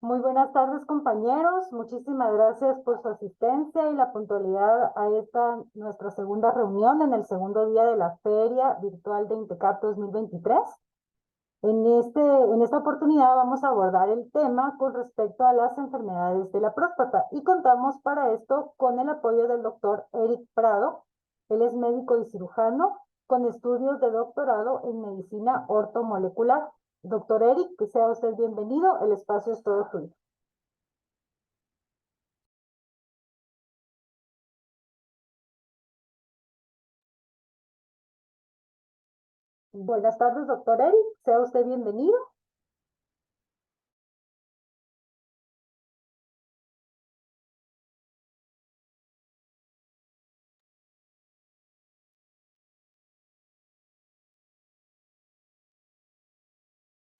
Muy buenas tardes, compañeros. Muchísimas gracias por su asistencia y la puntualidad a esta nuestra segunda reunión en el segundo día de la Feria Virtual de INTECAP 2023. En esta oportunidad vamos a abordar el tema con respecto a las enfermedades de la próstata y contamos para esto con el apoyo del doctor Eric Prado. Él es médico y cirujano con estudios de doctorado en medicina ortomolecular. Doctor Eric, que sea usted bienvenido. El espacio es todo suyo. Buenas tardes, doctor Eric. Sea usted bienvenido.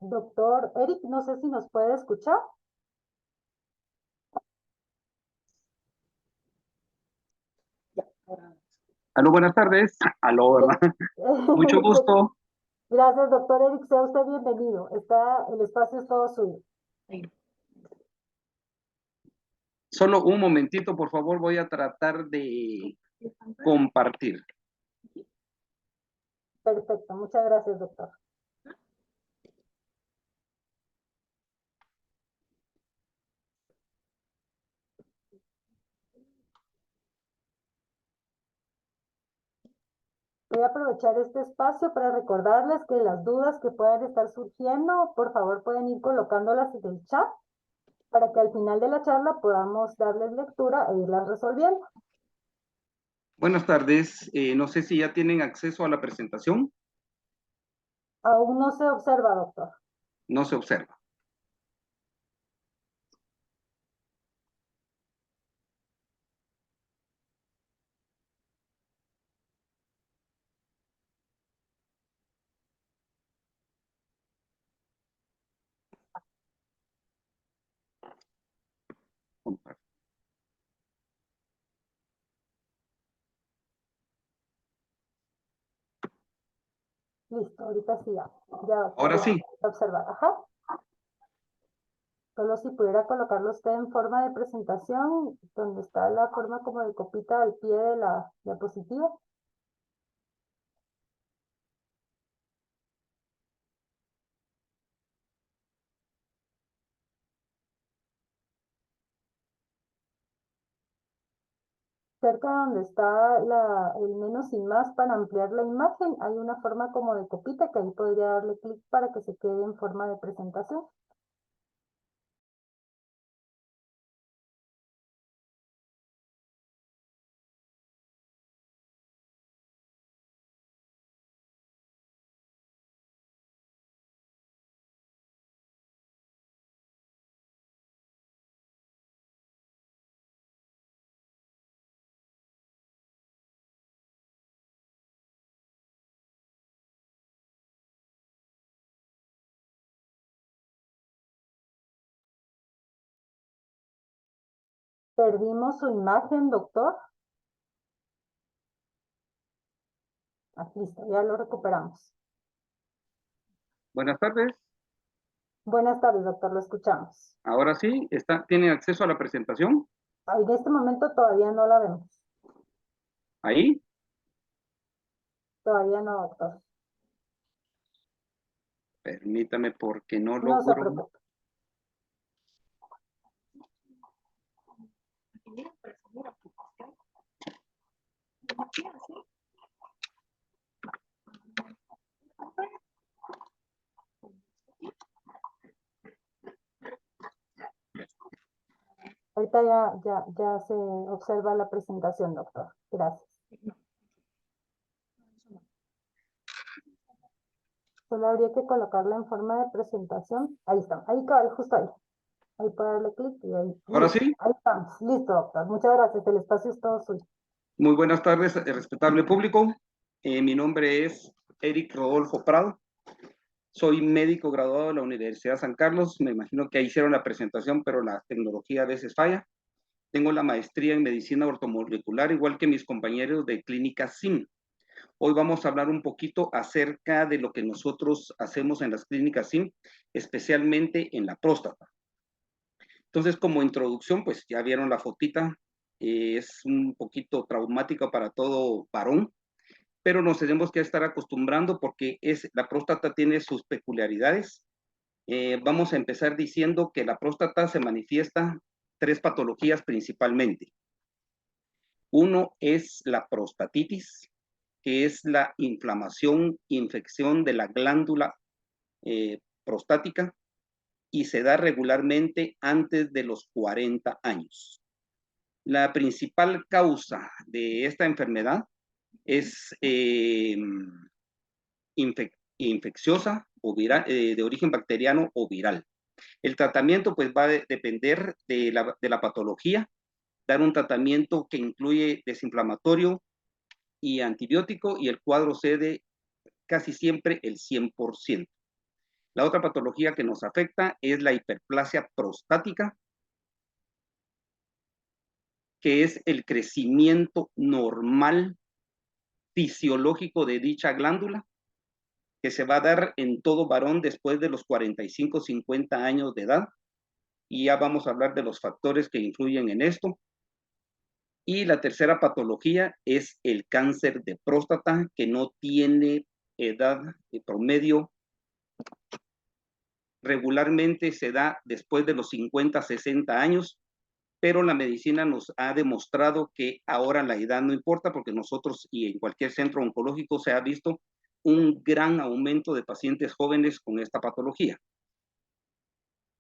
Doctor Eric, no sé si nos puede escuchar. Aló, buenas tardes. Aló, ¿verdad? Mucho gusto. Gracias, doctor Eric. Sea usted bienvenido. El espacio es todo suyo. Solo un momentito, por favor, voy a tratar de compartir. Perfecto. Muchas gracias, doctor. Voy a aprovechar este espacio para recordarles que las dudas que puedan estar surgiendo, por favor, pueden ir colocándolas en el chat para que al final de la charla podamos darles lectura e irlas resolviendo. Buenas tardes. No sé si ya tienen acceso a la presentación. Aún no se observa, doctor. No se observa. Compartir. Listo, ahorita sí ya. Ahora sí. Observar, ajá. Solo si pudiera colocarlo usted en forma de presentación, donde está la forma como de copita al pie de la diapositiva. Cerca donde está el menos y más para ampliar la imagen, hay una forma como de copita que ahí podría darle clic para que se quede en forma de presentación. Perdimos su imagen, doctor. Aquí listo, ya lo recuperamos. Buenas tardes. Buenas tardes, doctor, lo escuchamos. Ahora sí, ¿tienen acceso a la presentación? En este momento todavía no la vemos. Ahí. Todavía no, doctor. Permítame porque no No se logro. preocupe. Ahorita ya se observa la presentación, doctor. Gracias. Solo habría que colocarla en forma de presentación. Ahí está, ahí cabal, justo ahí. Ahí puede darle clic y ahí. Ahora Listo, sí. ahí estamos. Listo, doctor. Muchas gracias. El espacio es todo suyo. Muy buenas tardes, respetable público. Mi nombre es Eric Rodolfo Prado. Soy médico graduado de la Universidad San Carlos. Me imagino que ahí hicieron la presentación, pero la tecnología a veces falla. Tengo la maestría en medicina ortomolecular, igual que mis compañeros de clínica SIM. Hoy vamos a hablar un poquito acerca de lo que nosotros hacemos en las clínicas SIM, especialmente en la próstata. Entonces, como introducción, pues ya vieron la fotita, es un poquito traumática para todo varón, pero nos tenemos que estar acostumbrando porque la próstata tiene sus peculiaridades. Vamos a empezar diciendo que la próstata se manifiesta tres patologías principalmente. Uno es la prostatitis, que es la inflamación, infección de la glándula prostática, y se da regularmente antes de los 40 años. La principal causa de esta enfermedad es infecciosa o viral, de origen bacteriano o viral. El tratamiento pues va a depender de la patología, dar un tratamiento que incluye desinflamatorio y antibiótico, y el cuadro cede casi siempre el 100%. La otra patología que nos afecta es la hiperplasia prostática, que es el crecimiento normal fisiológico de dicha glándula, que se va a dar en todo varón después de los 45, 50 años de edad. Y ya vamos a hablar de los factores que influyen en esto. Y la tercera patología es el cáncer de próstata, que no tiene edad promedio. Regularmente se da después de los 50, 60 años, pero la medicina nos ha demostrado que ahora la edad no importa, porque nosotros y en cualquier centro oncológico se ha visto un gran aumento de pacientes jóvenes con esta patología.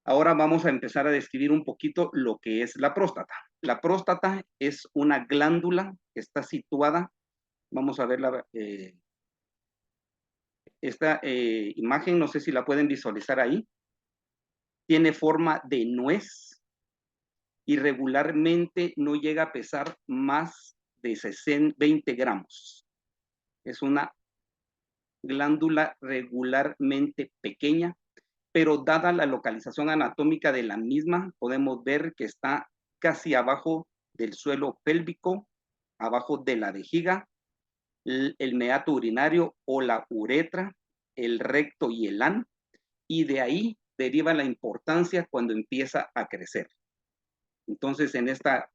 Ahora vamos a empezar a describir un poquito lo que es la próstata. La próstata es una glándula que está situada, vamos a ver esta imagen, no sé si la pueden visualizar ahí. Tiene forma de nuez y regularmente no llega a pesar más de 20 gramos. Es una glándula regularmente pequeña, pero dada la localización anatómica de la misma, podemos ver que está casi abajo del suelo pélvico, abajo de la vejiga, el meato urinario o la uretra, el recto y el ano, y de ahí deriva la importancia cuando empieza a crecer. Entonces, en esta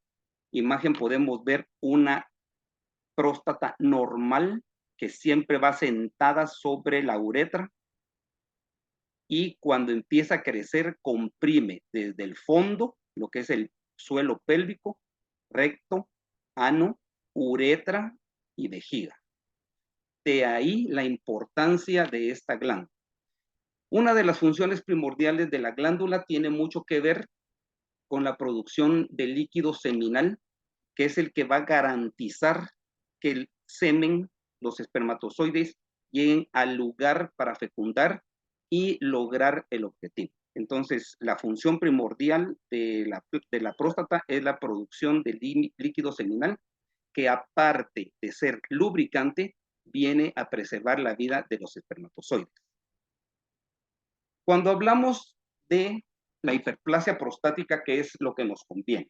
imagen podemos ver una próstata normal que siempre va sentada sobre la uretra, y cuando empieza a crecer comprime desde el fondo, lo que es el suelo pélvico, recto, ano, uretra y vejiga. De ahí la importancia de esta glándula. Una de las funciones primordiales de la glándula tiene mucho que ver con la producción de líquido seminal, que es el que va a garantizar que el semen, los espermatozoides, lleguen al lugar para fecundar y lograr el objetivo. Entonces, la función primordial de la próstata es la producción de líquido seminal, que aparte de ser lubricante, viene a preservar la vida de los espermatozoides. Cuando hablamos de la hiperplasia prostática, que es lo que nos conviene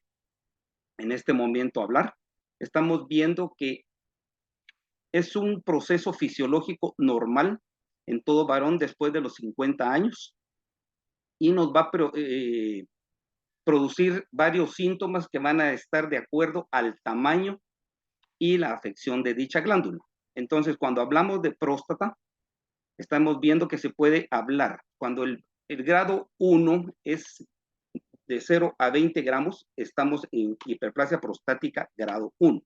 en este momento hablar, estamos viendo que es un proceso fisiológico normal en todo varón después de los 50 años, y nos va a producir varios síntomas que van a estar de acuerdo al tamaño y la afección de dicha glándula. Entonces, cuando hablamos de próstata, estamos viendo que se puede hablar. Cuando el grado 1 es de 0 a 20 gramos, estamos en hiperplasia prostática grado 1.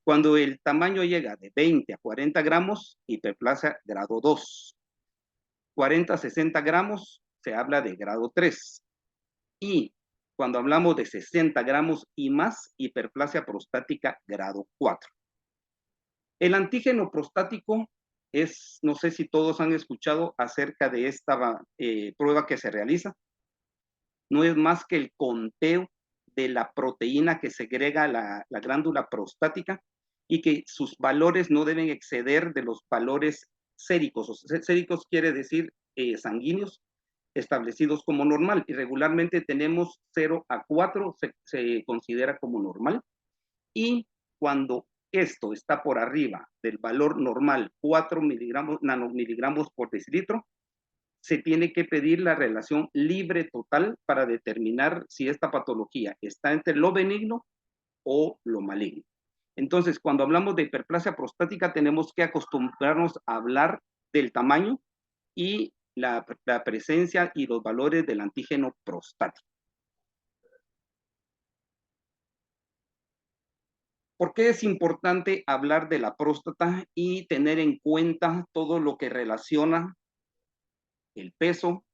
Cuando el tamaño llega de 20 a 40 gramos, hiperplasia grado 2. 40 a 60 gramos, se habla de grado 3. Y cuando hablamos de 60 gramos y más, hiperplasia prostática grado 4. El antígeno prostático es, no sé si todos han escuchado acerca de esta prueba que se realiza. No es más que el conteo de la proteína que segrega la glándula prostática, y que sus valores no deben exceder de los valores séricos. O sea, séricos quiere decir sanguíneos, establecidos como normal, y regularmente tenemos 0 a 4, se considera como normal, y cuando esto está por arriba del valor normal, 4 nanomiligramos por decilitro, se tiene que pedir la relación libre total para determinar si esta patología está entre lo benigno o lo maligno. Entonces, cuando hablamos de hiperplasia prostática, tenemos que acostumbrarnos a hablar del tamaño y la presencia y los valores del antígeno prostático. ¿Por qué es importante hablar de la próstata y tener en cuenta todo lo que relaciona el peso,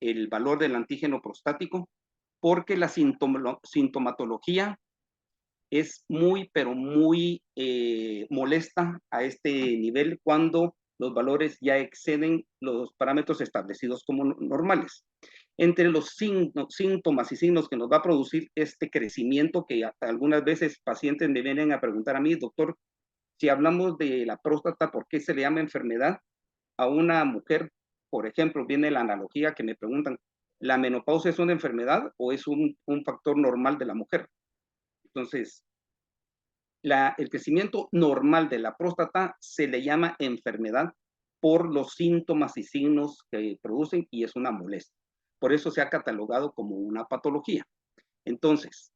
el valor del antígeno prostático? Porque la sintomatología es muy, pero muy molesta a este nivel cuando los valores ya exceden los parámetros establecidos como normales. Entre los síntomas y signos que nos va a producir este crecimiento, que algunas veces pacientes me vienen a preguntar a mí, doctor, si hablamos de la próstata, ¿por qué se le llama enfermedad? A una mujer, por ejemplo, viene la analogía que me preguntan, ¿la menopausia es una enfermedad o es un factor normal de la mujer? Entonces, el crecimiento normal de la próstata se le llama enfermedad por los síntomas y signos que producen y es una molestia. Por eso se ha catalogado como una patología. Entonces,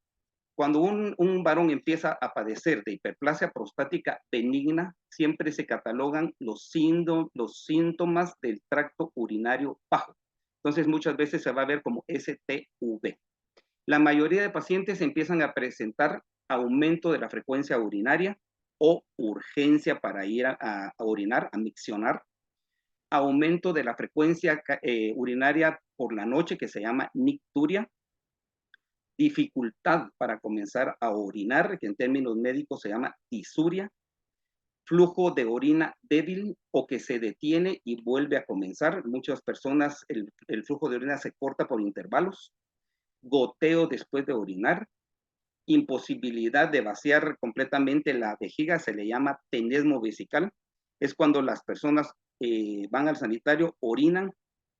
cuando un varón empieza a padecer de hiperplasia prostática benigna, siempre se catalogan los síntomas del tracto urinario bajo. Entonces, muchas veces se va a ver como STV. La mayoría de pacientes empiezan a presentar aumento de la frecuencia urinaria o urgencia para ir a orinar, a miccionar, aumento de la frecuencia urinaria por la noche, que se llama nicturia, dificultad para comenzar a orinar, que en términos médicos se llama disuria, flujo de orina débil o que se detiene y vuelve a comenzar. Muchas personas el flujo de orina se corta por intervalos, goteo después de orinar, imposibilidad de vaciar completamente la vejiga, se le llama tenesmo vesical, es cuando las personas van al sanitario, orinan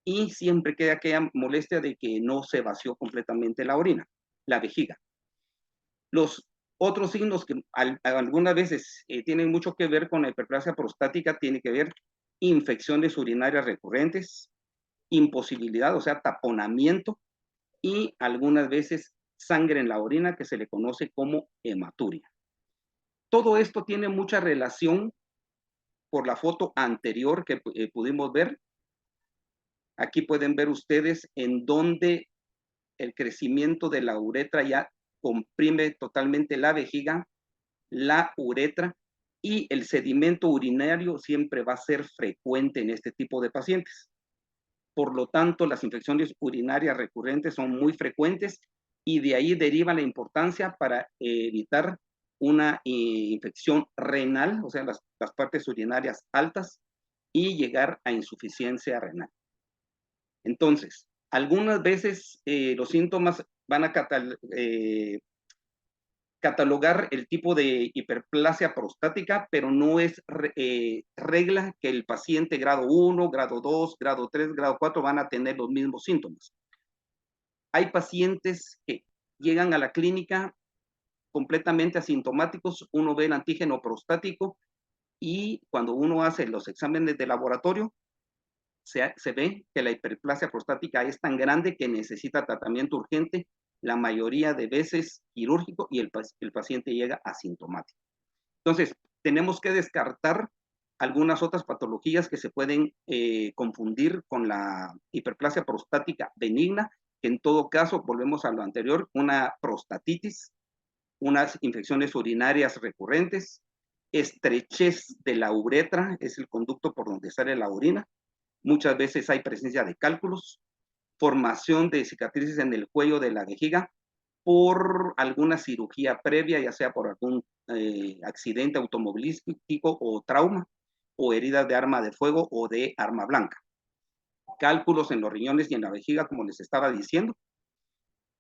y siempre queda aquella molestia de que no se vació completamente la orina, la vejiga. Los otros signos que algunas veces tienen mucho que ver con la hiperplasia prostática, tiene que ver infecciones urinarias recurrentes, imposibilidad, o sea, taponamiento, y algunas veces sangre en la orina, que se le conoce como hematuria. Todo esto tiene mucha relación por la foto anterior que pudimos ver. Aquí pueden ver ustedes en donde el crecimiento de la uretra ya comprime totalmente la vejiga, la uretra, y el sedimento urinario siempre va a ser frecuente en este tipo de pacientes. Por lo tanto, las infecciones urinarias recurrentes son muy frecuentes y de ahí deriva la importancia para evitar una infección renal, o sea, las partes urinarias altas, y llegar a insuficiencia renal. Entonces, algunas veces los síntomas van a catalogar el tipo de hiperplasia prostática, pero no es regla que el paciente grado 1, grado 2, grado 3, grado 4 van a tener los mismos síntomas. Hay pacientes que llegan a la clínica completamente asintomáticos, uno ve el antígeno prostático y cuando uno hace los exámenes de laboratorio, se ve que la hiperplasia prostática es tan grande que necesita tratamiento urgente, la mayoría de veces quirúrgico, y el paciente llega asintomático. Entonces, tenemos que descartar algunas otras patologías que se pueden confundir con la hiperplasia prostática benigna, que en todo caso, volvemos a lo anterior, una prostatitis, unas infecciones urinarias recurrentes, estrechez de la uretra, es el conducto por donde sale la orina. Muchas veces hay presencia de cálculos, formación de cicatrices en el cuello de la vejiga por alguna cirugía previa, ya sea por algún accidente automovilístico o trauma, o heridas de arma de fuego o de arma blanca. Cálculos en los riñones y en la vejiga, como les estaba diciendo.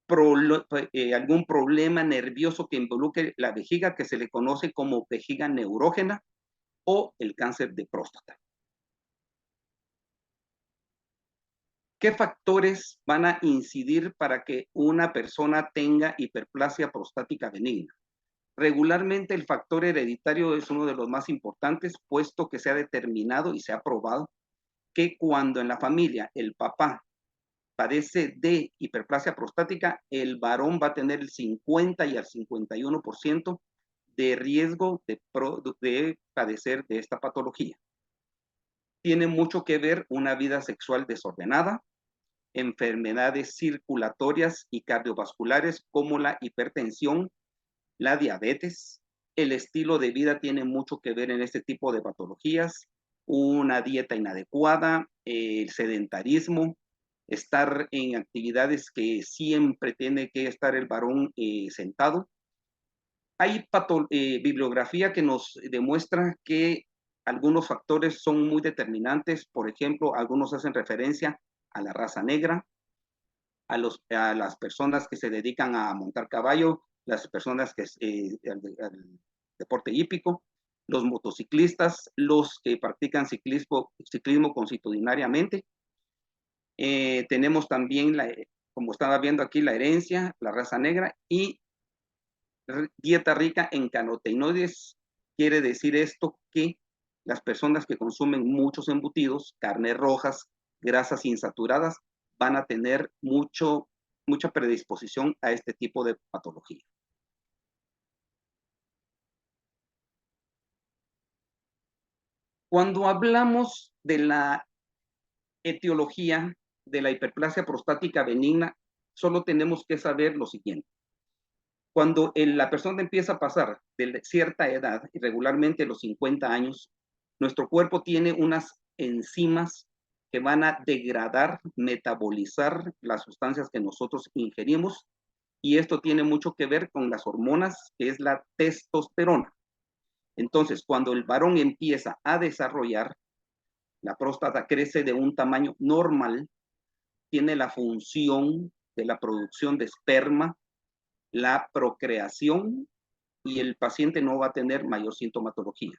Algún problema nervioso que involucre la vejiga, que se le conoce como vejiga neurógena, o el cáncer de próstata. ¿Qué factores van a incidir para que una persona tenga hiperplasia prostática benigna? Regularmente el factor hereditario es uno de los más importantes, puesto que se ha determinado y se ha probado que cuando en la familia el papá padece de hiperplasia prostática, el varón va a tener el 50 y al 51% de riesgo de padecer de esta patología. Tiene mucho que ver una vida sexual desordenada, enfermedades circulatorias y cardiovasculares como la hipertensión, la diabetes. El estilo de vida tiene mucho que ver en este tipo de patologías, una dieta inadecuada, el sedentarismo, estar en actividades que siempre tiene que estar el varón sentado. Hay bibliografía que nos demuestra que algunos factores son muy determinantes. Por ejemplo, algunos hacen referencia a la raza negra, a las personas que se dedican a montar caballo, las personas que al deporte hípico, los motociclistas, los que practican ciclismo consuetudinariamente. Tenemos también, como estaba viendo aquí, la herencia, la raza negra y dieta rica en carotenoides. Quiere decir esto que las personas que consumen muchos embutidos, carnes rojas, grasas insaturadas, van a tener mucha predisposición a este tipo de patología. Cuando hablamos de la etiología de la hiperplasia prostática benigna, solo tenemos que saber lo siguiente. Cuando la persona empieza a pasar de cierta edad, irregularmente los 50 años, nuestro cuerpo tiene unas enzimas que van a degradar, metabolizar las sustancias que nosotros ingerimos, y esto tiene mucho que ver con las hormonas, que es la testosterona. Entonces, cuando el varón empieza a desarrollar, la próstata crece de un tamaño normal, tiene la función de la producción de esperma, la procreación, y el paciente no va a tener mayor sintomatología.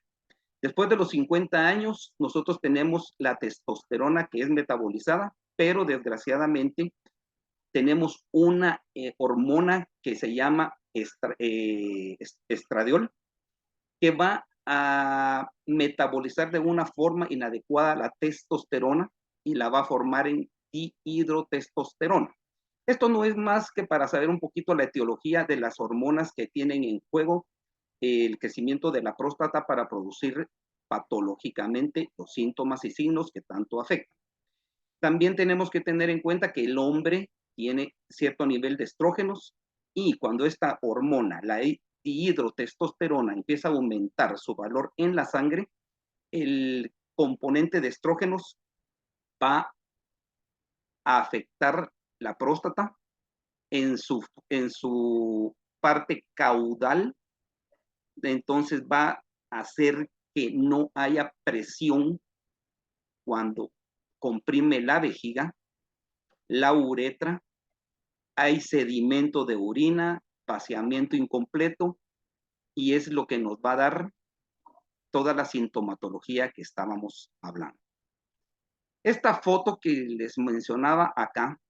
Después de los 50 años, nosotros tenemos la testosterona que es metabolizada, pero desgraciadamente tenemos una hormona que se llama estradiol, que va a metabolizar de una forma inadecuada la testosterona y la va a formar en dihidrotestosterona. Esto no es más que para saber un poquito la etiología de las hormonas que tienen en juego el crecimiento de la próstata para producir patológicamente los síntomas y signos que tanto afectan. También tenemos que tener en cuenta que el hombre tiene cierto nivel de estrógenos, y cuando esta hormona, la dihidrotestosterona, empieza a aumentar su valor en la sangre, el componente de estrógenos va a afectar la próstata en su parte caudal. Entonces va a hacer que no haya presión cuando comprime la vejiga, la uretra, hay sedimento de orina, vaciamiento incompleto, y es lo que nos va a dar toda la sintomatología que estábamos hablando. Esta foto que les mencionaba acá,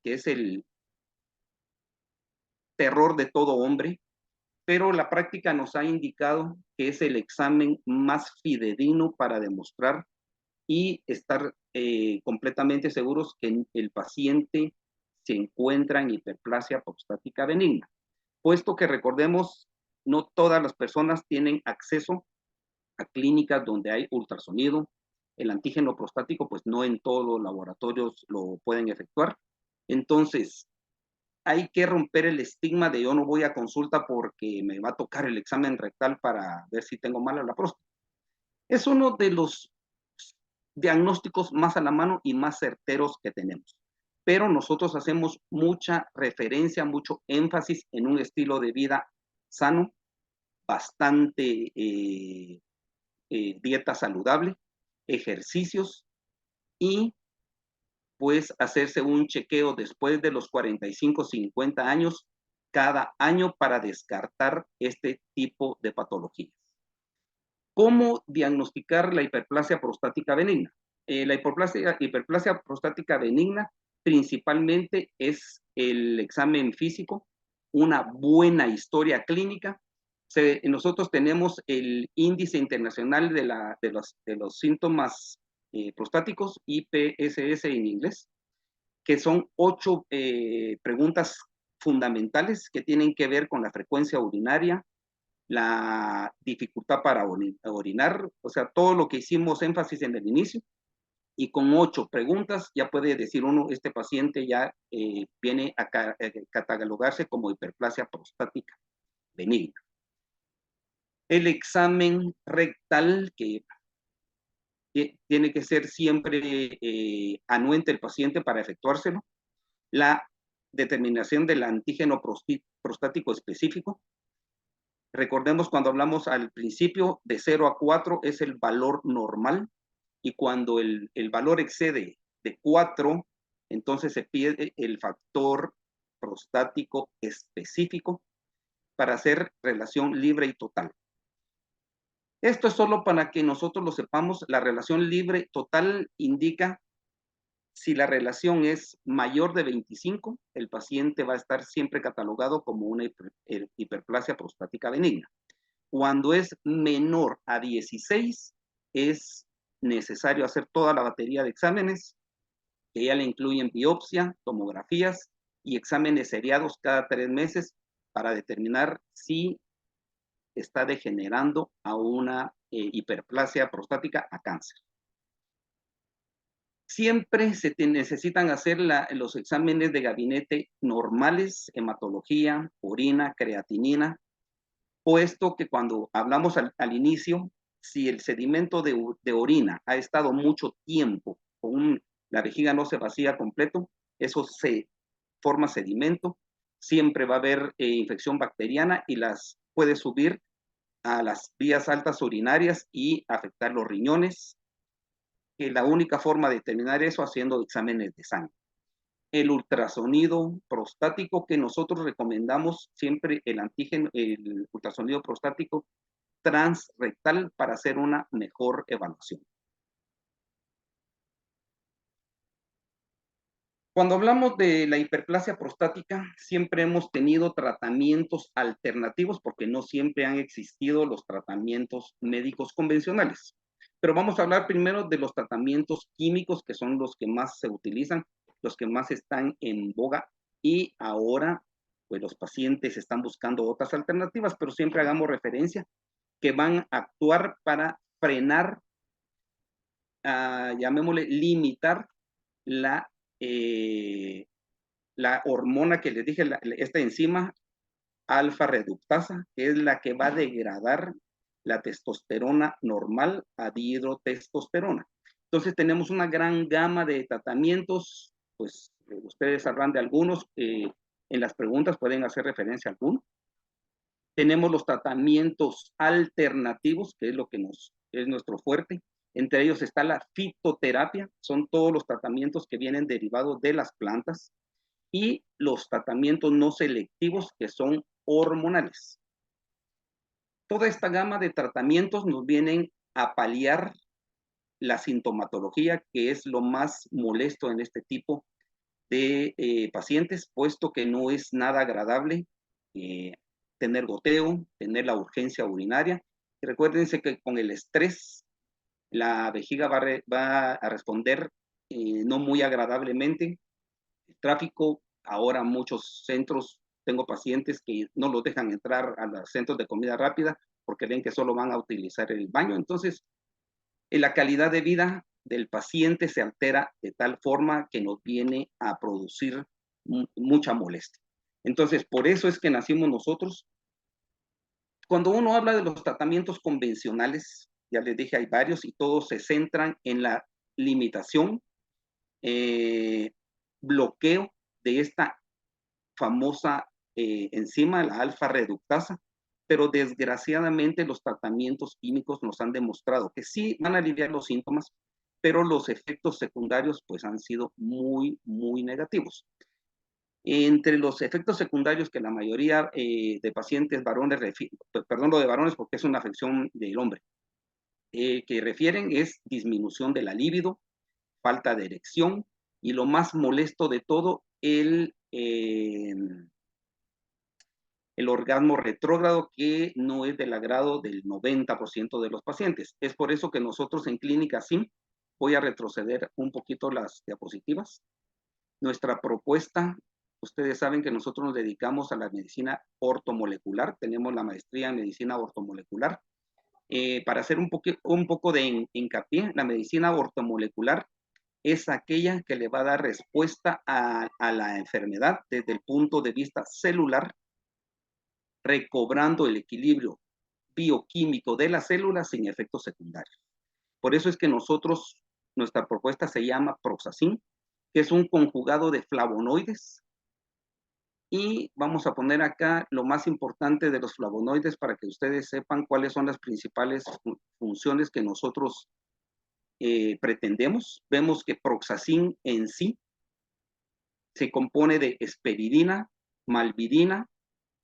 que es el terror de todo hombre, pero la práctica nos ha indicado que es el examen más fidedigno para demostrar y estar completamente seguros que el paciente se encuentra en hiperplasia prostática benigna, puesto que recordemos, no todas las personas tienen acceso a clínicas donde hay ultrasonido. El antígeno prostático, pues no en todos los laboratorios lo pueden efectuar. Entonces, hay que romper el estigma de yo no voy a consulta porque me va a tocar el examen rectal para ver si tengo mala la próstata. Es uno de los diagnósticos más a la mano y más certeros que tenemos. Pero nosotros hacemos mucha referencia, mucho énfasis en un estilo de vida sano, bastante dieta saludable, ejercicios, y pues hacerse un chequeo después de los 45, 50 años cada año para descartar este tipo de patologías. ¿Cómo diagnosticar la hiperplasia prostática benigna? La hiperplasia prostática benigna principalmente es el examen físico, una buena historia clínica. Nosotros tenemos el índice internacional de los síntomas prostáticos, IPSS en inglés, que son 8 preguntas fundamentales que tienen que ver con la frecuencia urinaria, la dificultad para orinar, o sea, todo lo que hicimos énfasis en el inicio, y con 8 preguntas ya puede decir uno, este paciente ya viene a catalogarse como hiperplasia prostática benigna. El examen rectal, que tiene que ser siempre anuente el paciente para efectuárselo. La determinación del antígeno prostático específico. Recordemos cuando hablamos al principio, de 0 a 4 es el valor normal, y cuando el valor excede de 4, entonces se pide el factor prostático específico para hacer relación libre y total. Esto es solo para que nosotros lo sepamos. La relación libre total indica si la relación es mayor de 25, el paciente va a estar siempre catalogado como una hiperplasia prostática benigna. Cuando es menor a 16, es necesario hacer toda la batería de exámenes, que ya le incluyen biopsia, tomografías y exámenes seriados cada 3 meses para determinar si está degenerando a una hiperplasia prostática a cáncer. Siempre se necesitan hacer los exámenes de gabinete normales, hematología, orina, creatinina, puesto que cuando hablamos al inicio, si el sedimento de orina ha estado mucho tiempo, la vejiga no se vacía completo, eso se forma sedimento, siempre va a haber infección bacteriana y puede subir a las vías altas urinarias y afectar los riñones, que la única forma de determinar eso haciendo exámenes de sangre. El ultrasonido prostático, que nosotros recomendamos siempre el ultrasonido prostático transrectal para hacer una mejor evaluación. Cuando hablamos de la hiperplasia prostática, siempre hemos tenido tratamientos alternativos porque no siempre han existido los tratamientos médicos convencionales. Pero vamos a hablar primero de los tratamientos químicos, que son los que más se utilizan, los que más están en boga, y ahora pues los pacientes están buscando otras alternativas, pero siempre hagamos referencia que van a actuar para frenar, llamémosle limitar la hormona que les dije, esta enzima alfa reductasa, que es la que va a degradar la testosterona normal a dihidrotestosterona. Entonces tenemos una gran gama de tratamientos, pues ustedes sabrán de algunos, en las preguntas pueden hacer referencia a algunos. Tenemos los tratamientos alternativos, que es lo que es nuestro fuerte. Entre ellos está la fitoterapia, son todos los tratamientos que vienen derivados de las plantas, y los tratamientos no selectivos, que son hormonales. Toda esta gama de tratamientos nos vienen a paliar la sintomatología, que es lo más molesto en este tipo de pacientes, puesto que no es nada agradable tener goteo, tener la urgencia urinaria. Y recuérdense que con el estrés, la vejiga va a responder no muy agradablemente. El tráfico, ahora muchos centros, tengo pacientes que no los dejan entrar a los centros de comida rápida porque ven que solo van a utilizar el baño. Entonces, la calidad de vida del paciente se altera de tal forma que nos viene a producir mucha molestia. Entonces, por eso es que nacimos nosotros. Cuando uno habla de los tratamientos convencionales, ya les dije, hay varios y todos se centran en la limitación, bloqueo de esta famosa enzima, la alfa reductasa, pero desgraciadamente los tratamientos químicos nos han demostrado que sí van a aliviar los síntomas, pero los efectos secundarios pues han sido muy, muy negativos. Entre los efectos secundarios que la mayoría de pacientes varones, perdón, lo de varones porque es una afección del hombre, que refieren es disminución de la libido, falta de erección, y lo más molesto de todo, el orgasmo retrógrado, que no es del agrado del 90% de los pacientes. Es por eso que nosotros en Clínica SIM Voy a retroceder un poquito las diapositivas. Nuestra propuesta, ustedes saben que nosotros nos dedicamos a la medicina ortomolecular, tenemos la maestría en medicina ortomolecular. Para hacer un poco de hincapié, la medicina ortomolecular es aquella que le va a dar respuesta a la enfermedad desde el punto de vista celular, recobrando el equilibrio bioquímico de las células sin efectos secundarios. Por eso es que nuestra propuesta se llama Proxazin, que es un conjugado de flavonoides. Y vamos a poner acá lo más importante de los flavonoides para que ustedes sepan cuáles son las principales funciones que nosotros pretendemos. Vemos que Proxazin en sí se compone de hesperidina, malvidina,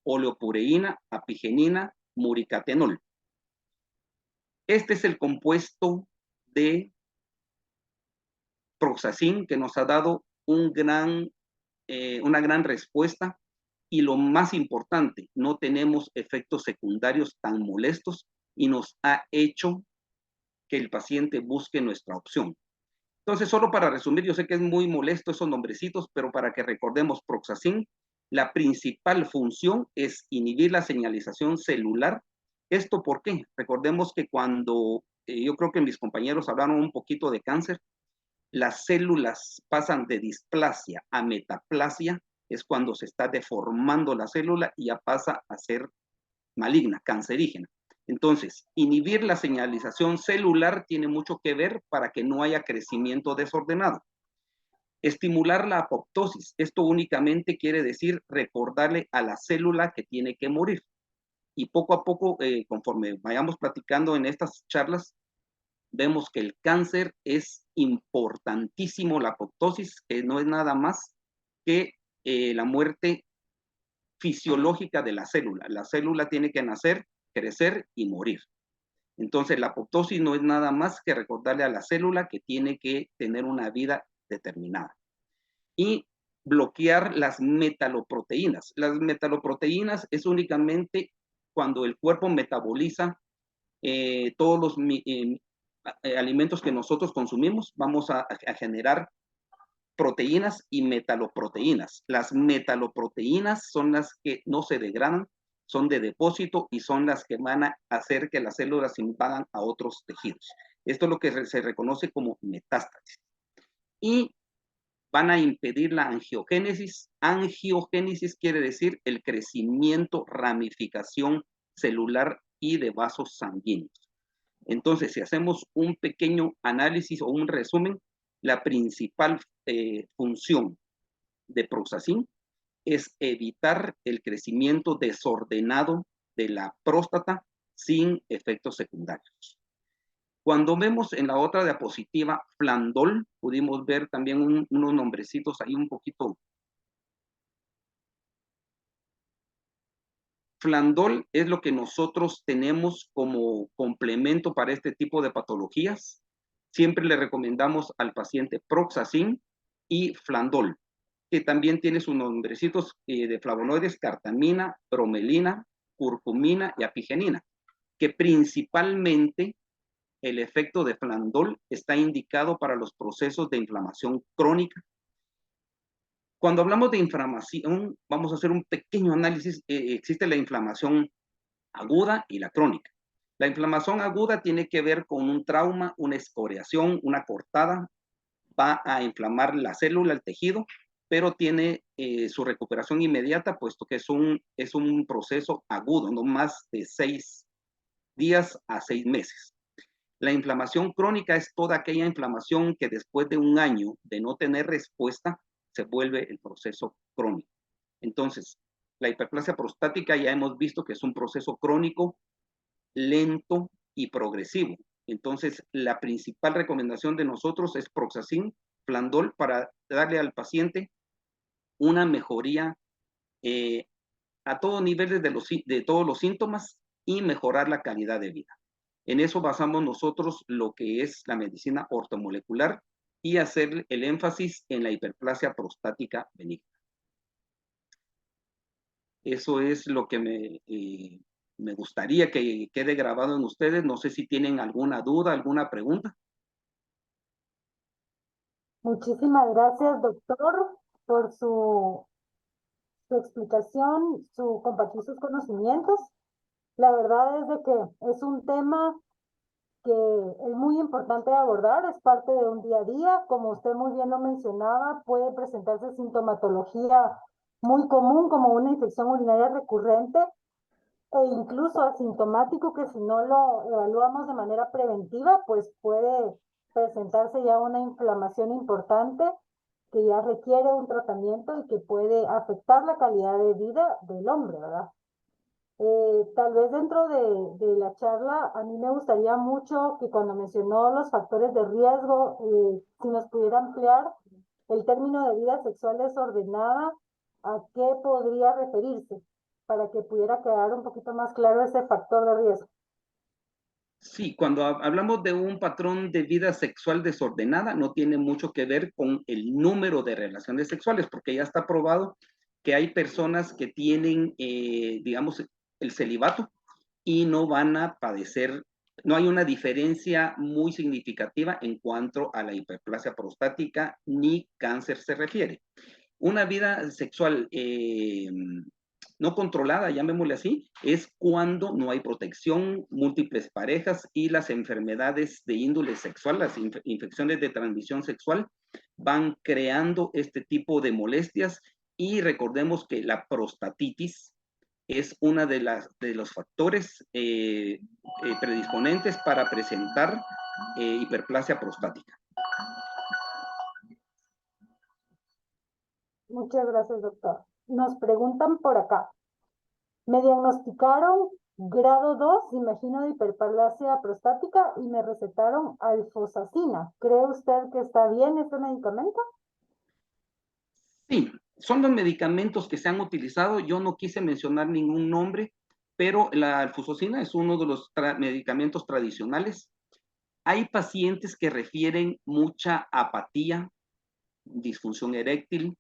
oleopureína, apigenina, muricatenol. Este es el compuesto de Proxazin que nos ha dado una gran respuesta, y lo más importante, no tenemos efectos secundarios tan molestos y nos ha hecho que el paciente busque nuestra opción. Entonces, solo para resumir, yo sé que es muy molesto esos nombrecitos, pero para que recordemos Proxazin, la principal función es inhibir la señalización celular. ¿Esto por qué? Recordemos que cuando, yo creo que mis compañeros hablaron un poquito de cáncer, las células pasan de displasia a metaplasia, es cuando se está deformando la célula y ya pasa a ser maligna, cancerígena. Entonces, inhibir la señalización celular tiene mucho que ver para que no haya crecimiento desordenado. Estimular la apoptosis, esto únicamente quiere decir recordarle a la célula que tiene que morir. Y poco a poco, conforme vayamos platicando en estas charlas, vemos que el cáncer es importantísimo, la apoptosis, que no es nada más que la muerte fisiológica de la célula. La célula tiene que nacer, crecer y morir. Entonces, la apoptosis no es nada más que recordarle a la célula que tiene que tener una vida determinada. Y bloquear las metaloproteínas. Las metaloproteínas es únicamente cuando el cuerpo metaboliza todos los alimentos que nosotros consumimos, vamos a generar proteínas y metaloproteínas. Las metaloproteínas son las que no se degradan, son de depósito y son las que van a hacer que las células invadan a otros tejidos. Esto es lo que se reconoce como metástasis. Y van a impedir la angiogénesis. Angiogénesis quiere decir el crecimiento, ramificación celular y de vasos sanguíneos. Entonces, si hacemos un pequeño análisis o un resumen, la principal función de Proxazin es evitar el crecimiento desordenado de la próstata sin efectos secundarios. Cuando vemos en la otra diapositiva Flandol, pudimos ver también unos nombrecitos ahí un poquito. Flandol es lo que nosotros tenemos como complemento para este tipo de patologías. Siempre le recomendamos al paciente Proxazin y Flandol, que también tiene sus nombrecitos de flavonoides, cartamina, bromelina, curcumina y apigenina, que principalmente el efecto de Flandol está indicado para los procesos de inflamación crónica. Cuando hablamos de inflamación, vamos a hacer un pequeño análisis. Existe la inflamación aguda y la crónica. La inflamación aguda tiene que ver con un trauma, una escoriación, una cortada, va a inflamar la célula, el tejido, pero tiene su recuperación inmediata, puesto que es un proceso agudo, no más de 6 días a 6 meses. La inflamación crónica es toda aquella inflamación que después de un año de no tener respuesta, se vuelve el proceso crónico. Entonces, la hiperplasia prostática ya hemos visto que es un proceso crónico, lento y progresivo. Entonces, la principal recomendación de nosotros es Proxazin, Flandol, para darle al paciente una mejoría a todos niveles de todos los síntomas y mejorar la calidad de vida. En eso basamos nosotros lo que es la medicina ortomolecular y hacer el énfasis en la hiperplasia prostática benigna. Eso es lo que me gustaría que quede grabado en ustedes. No sé si tienen alguna duda, alguna pregunta. Muchísimas gracias, doctor, por su explicación, su compartir sus conocimientos. La verdad es de que es un tema que es muy importante de abordar, es parte de un día a día. Como usted muy bien lo mencionaba, puede presentarse sintomatología muy común como una infección urinaria recurrente e incluso asintomático que si no lo evaluamos de manera preventiva, pues puede presentarse ya una inflamación importante que ya requiere un tratamiento y que puede afectar la calidad de vida del hombre, ¿verdad? Tal vez dentro de la charla, a mí me gustaría mucho que cuando mencionó los factores de riesgo, si nos pudiera ampliar el término de vida sexual desordenada, ¿a qué podría referirse? Para que pudiera quedar un poquito más claro ese factor de riesgo. Sí, cuando hablamos de un patrón de vida sexual desordenada, no tiene mucho que ver con el número de relaciones sexuales, porque ya está probado que hay personas que tienen, digamos, el celibato y no van a padecer, no hay una diferencia muy significativa en cuanto a la hiperplasia prostática ni cáncer se refiere. Una vida sexual no controlada, llamémosle así, es cuando no hay protección, múltiples parejas y las enfermedades de índole sexual, las infecciones de transmisión sexual, van creando este tipo de molestias y recordemos que la prostatitis es una de los factores predisponentes para presentar hiperplasia prostática. Muchas gracias, doctor. Nos preguntan por acá. Me diagnosticaron grado 2, imagino, de hiperplasia prostática y me recetaron alfosacina. ¿Cree usted que está bien este medicamento? Sí, son los medicamentos que se han utilizado. Yo no quise mencionar ningún nombre, pero la alfusocina es uno de los medicamentos tradicionales. Hay pacientes que refieren mucha apatía, disfunción eréctil,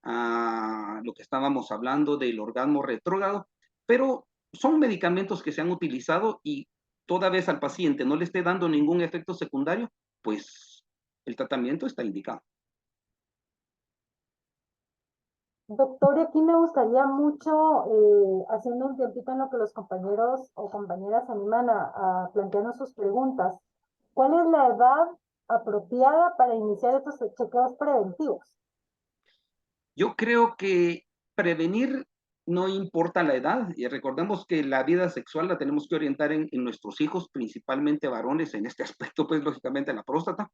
a lo que estábamos hablando del orgasmo retrógrado, pero son medicamentos que se han utilizado y toda vez al paciente no le esté dando ningún efecto secundario, pues el tratamiento está indicado. Doctor, y aquí me gustaría mucho, haciendo un tiempito en lo que los compañeros o compañeras se animan a plantearnos sus preguntas, ¿cuál es la edad apropiada para iniciar estos chequeos preventivos? Yo creo que prevenir no importa la edad, y recordemos que la vida sexual la tenemos que orientar en nuestros hijos, principalmente varones, en este aspecto, pues lógicamente la próstata,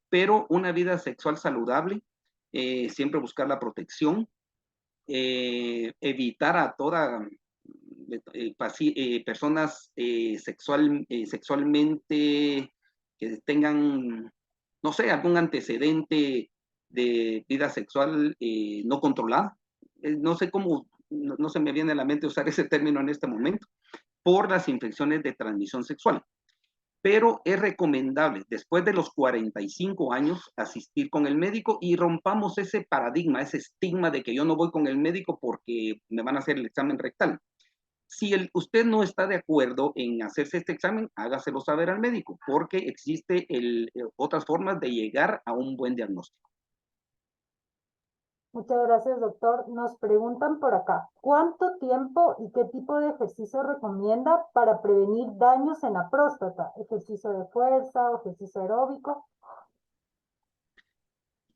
pero una vida sexual saludable, siempre buscar la protección, evitar a toda personas sexualmente que tengan, no sé, algún antecedente de vida sexual no controlada. No sé cómo, no se me viene a la mente usar ese término en este momento, por las infecciones de transmisión sexual. Pero es recomendable después de los 45 años asistir con el médico y rompamos ese paradigma, ese estigma de que yo no voy con el médico porque me van a hacer el examen rectal. Si usted no está de acuerdo en hacerse este examen, hágaselo saber al médico, porque existe otras formas de llegar a un buen diagnóstico. Muchas gracias, doctor. Nos preguntan por acá, ¿cuánto tiempo y qué tipo de ejercicio recomienda para prevenir daños en la próstata? ¿Ejercicio de fuerza o ejercicio aeróbico?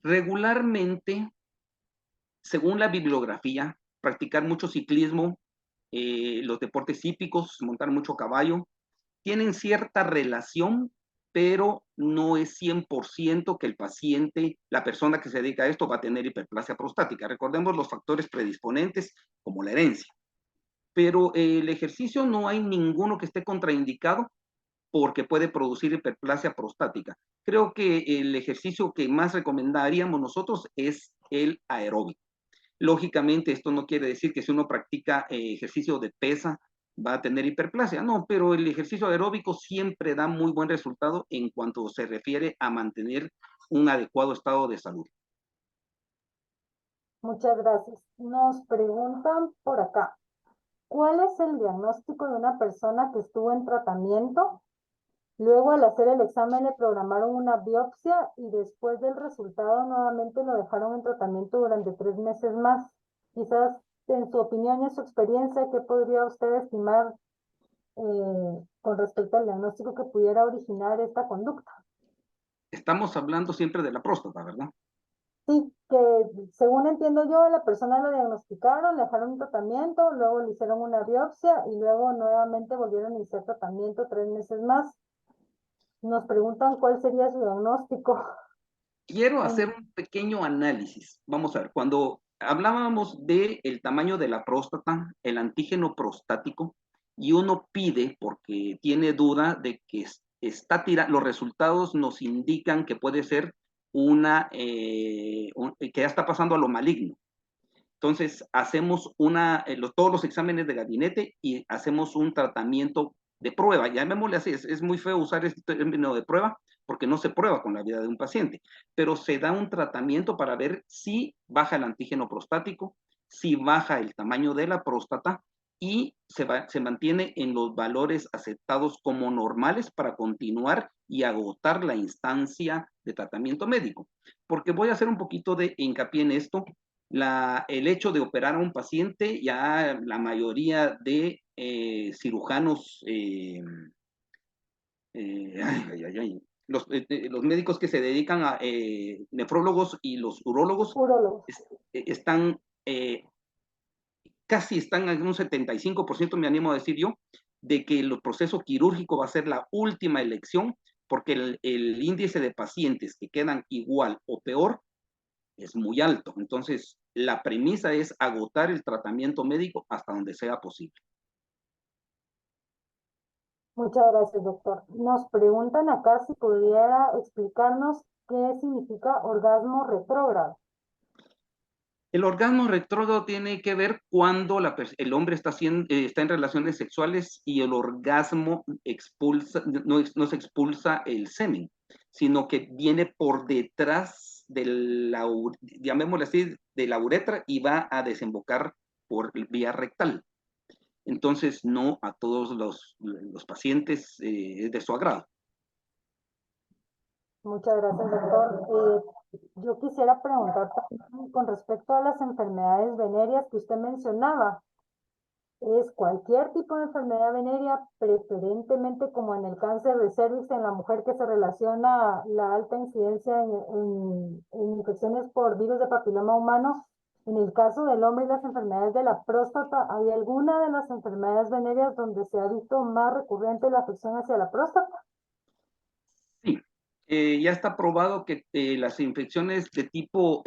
Regularmente, según la bibliografía, practicar mucho ciclismo, los deportes hípicos, montar mucho caballo, tienen cierta relación, pero no es 100% que el paciente, la persona que se dedica a esto, va a tener hiperplasia prostática. Recordemos los factores predisponentes como la herencia. Pero el ejercicio no hay ninguno que esté contraindicado porque puede producir hiperplasia prostática. Creo que el ejercicio que más recomendaríamos nosotros es el aeróbico. Lógicamente, esto no quiere decir que si uno practica ejercicio de pesa va a tener hiperplasia, no, pero el ejercicio aeróbico siempre da muy buen resultado en cuanto se refiere a mantener un adecuado estado de salud. Muchas gracias. Nos preguntan por acá, ¿cuál es el diagnóstico de una persona que estuvo en tratamiento Luego, al hacer el examen, le programaron una biopsia y después del resultado nuevamente lo dejaron en tratamiento durante 3 meses más. Quizás, en su opinión y en su experiencia, ¿qué podría usted estimar con respecto al diagnóstico que pudiera originar esta conducta? Estamos hablando siempre de la próstata, ¿verdad? Sí, que según entiendo yo, la persona lo diagnosticaron, le dejaron un tratamiento, luego le hicieron una biopsia y luego nuevamente volvieron a iniciar tratamiento 3 meses más. Nos preguntan cuál sería su diagnóstico. Quiero En- hacer un pequeño análisis. Vamos a ver, cuando hablábamos del tamaño de la próstata, el antígeno prostático, y uno pide, porque tiene duda de que está los resultados nos indican que puede ser que ya está pasando a lo maligno. Entonces, hacemos todos los exámenes de gabinete y hacemos un tratamiento de prueba. Llamémosle así, es muy feo usar este término de prueba porque no se prueba con la vida de un paciente, pero se da un tratamiento para ver si baja el antígeno prostático, si baja el tamaño de la próstata y se mantiene en los valores aceptados como normales para continuar y agotar la instancia de tratamiento médico. Porque voy a hacer un poquito de hincapié en esto. El hecho de operar a un paciente, ya la mayoría de cirujanos, los médicos que se dedican a nefrólogos y los urólogos Urólogos. están casi están en un 75%, me animo a decir yo, de que el proceso quirúrgico va a ser la última elección, porque el índice de pacientes que quedan igual o peor es muy alto. Entonces, la premisa es agotar el tratamiento médico hasta donde sea posible. Muchas gracias, doctor. Nos preguntan acá si pudiera explicarnos qué significa orgasmo retrógrado. El orgasmo retrógrado tiene que ver cuando el hombre está en relaciones sexuales y el orgasmo no se expulsa el semen, sino que viene por detrás llamémosle así, de la uretra y va a desembocar por vía rectal. Entonces, no a todos los pacientes es de su agrado. Muchas gracias, doctor. Yo quisiera preguntar también con respecto a las enfermedades venéreas que usted mencionaba. ¿Es cualquier tipo de enfermedad venérea, preferentemente como en el cáncer de cervix en la mujer que se relaciona la alta incidencia en infecciones por virus de papiloma humano? En el caso del hombre y las enfermedades de la próstata, ¿hay alguna de las enfermedades venéreas donde se ha visto más recurrente la afección hacia la próstata? Sí, ya está probado que las infecciones de tipo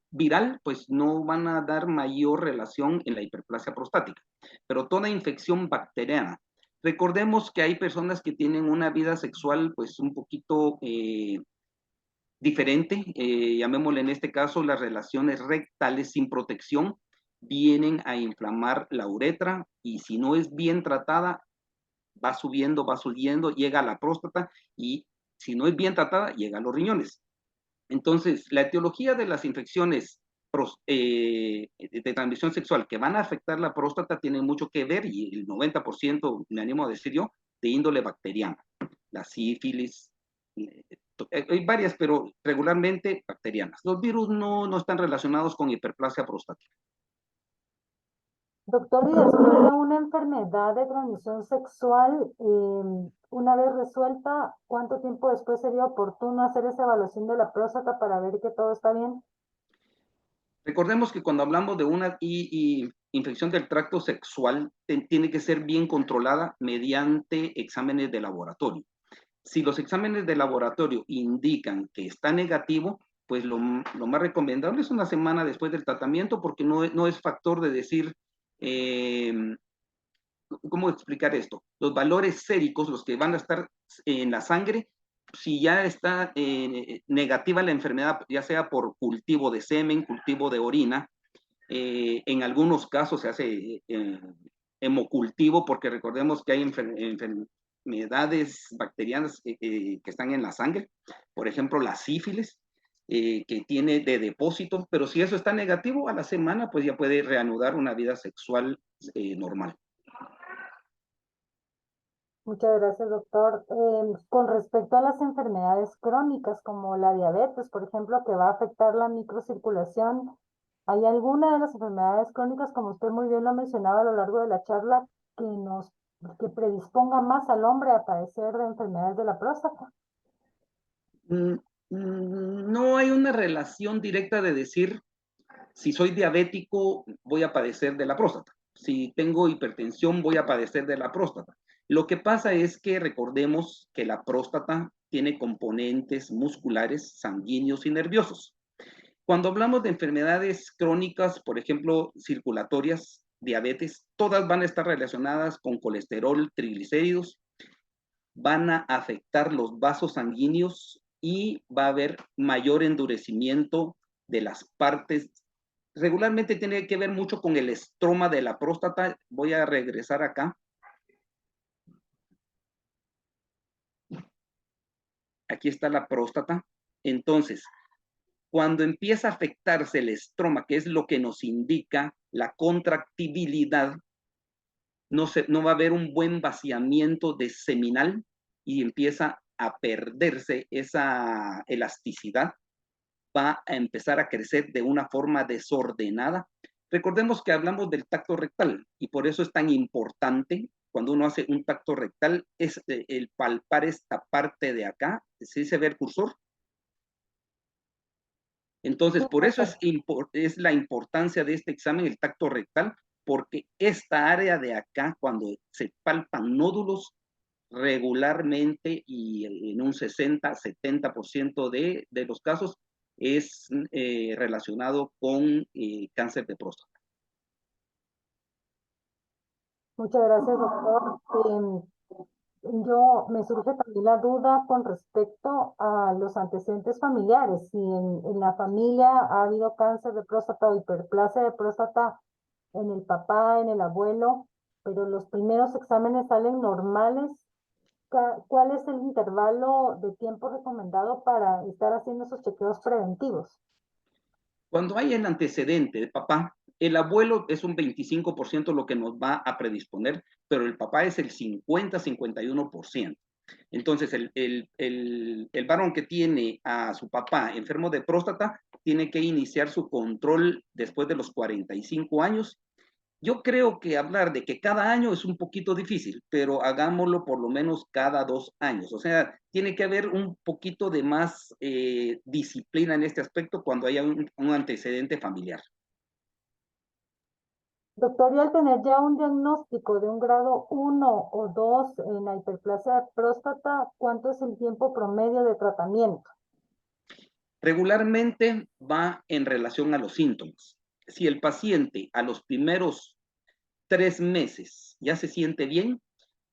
viral, pues no van a dar mayor relación en la hiperplasia prostática, pero toda infección bacteriana. Recordemos que hay personas que tienen una vida sexual, pues un poquito diferente, llamémosle en este caso las relaciones rectales sin protección, vienen a inflamar la uretra y si no es bien tratada, va subiendo, llega a la próstata y si no es bien tratada, llega a los riñones. Entonces, la etiología de las infecciones de transmisión sexual que van a afectar la próstata tiene mucho que ver, y el 90%, me animo a decir yo, de índole bacteriana. La sífilis, hay varias, pero regularmente bacterianas. Los virus no están relacionados con hiperplasia prostática. Doctor, y después de una enfermedad de transmisión sexual, una vez resuelta, ¿cuánto tiempo después sería oportuno hacer esa evaluación de la próstata para ver que todo está bien? Recordemos que cuando hablamos de una infección del tracto sexual, tiene que ser bien controlada mediante exámenes de laboratorio. Si los exámenes de laboratorio indican que está negativo, pues lo más recomendable es una semana después del tratamiento, porque no es factor de decir, eh, ¿cómo explicar esto? Los valores séricos, los que van a estar en la sangre, si ya está negativa la enfermedad, ya sea por cultivo de semen, cultivo de orina, en algunos casos se hace hemocultivo, porque recordemos que hay enfermedades bacterianas que están en la sangre, por ejemplo la sífilis, que tiene de depósito, pero si eso está negativo a la semana, pues ya puede reanudar una vida sexual normal. Muchas gracias, doctor. Con respecto a las enfermedades crónicas como la diabetes, por ejemplo, que va a afectar la microcirculación, ¿hay alguna de las enfermedades crónicas, como usted muy bien lo mencionaba a lo largo de la charla, que predisponga más al hombre a padecer de enfermedades de la próstata? Mm, No hay una relación directa de decir, si soy diabético, voy a padecer de la próstata. Si tengo hipertensión, voy a padecer de la próstata. Lo que pasa es que recordemos que la próstata tiene componentes musculares, sanguíneos y nerviosos. Cuando hablamos de enfermedades crónicas, por ejemplo, circulatorias, diabetes, todas van a estar relacionadas con colesterol, triglicéridos, van a afectar los vasos sanguíneos y va a haber mayor endurecimiento de las partes. Regularmente tiene que ver mucho con el estroma de la próstata. Voy a regresar acá. Aquí está la próstata. Entonces, cuando empieza a afectarse el estroma, que es lo que nos indica la contractibilidad, no va a haber un buen vaciamiento de seminal y empieza a perderse esa elasticidad, va a empezar a crecer de una forma desordenada. Recordemos que hablamos del tacto rectal y por eso es tan importante cuando uno hace un tacto rectal, es el palpar esta parte de acá, ¿sí se ve el cursor? Entonces, Sí, por eso doctor. es la importancia de este examen, el tacto rectal, porque esta área de acá, cuando se palpan nódulos regularmente y en un 60-70% de los casos, es relacionado con cáncer de próstata. Muchas gracias, doctor. Me surge también la duda con respecto a los antecedentes familiares. Si en la familia ha habido cáncer de próstata o hiperplasia de próstata en el papá, en el abuelo, pero los primeros exámenes salen normales, ¿cuál es el intervalo de tiempo recomendado para estar haciendo esos chequeos preventivos? Cuando hay el antecedente de papá, el abuelo es un 25% lo que nos va a predisponer, pero el papá es el 50-51%. Entonces, el varón que tiene a su papá enfermo de próstata tiene que iniciar su control después de los 45 años. Yo creo que hablar de que cada año es un poquito difícil, pero hagámoslo por lo menos cada 2 años. O sea, tiene que haber un poquito de más disciplina en este aspecto cuando haya un antecedente familiar. Doctor, y al tener ya un diagnóstico de un grado 1 o 2 en la hiperplasia de próstata, ¿cuánto es el tiempo promedio de tratamiento? Regularmente va en relación a los síntomas. Si el paciente a los primeros 3 meses ya se siente bien,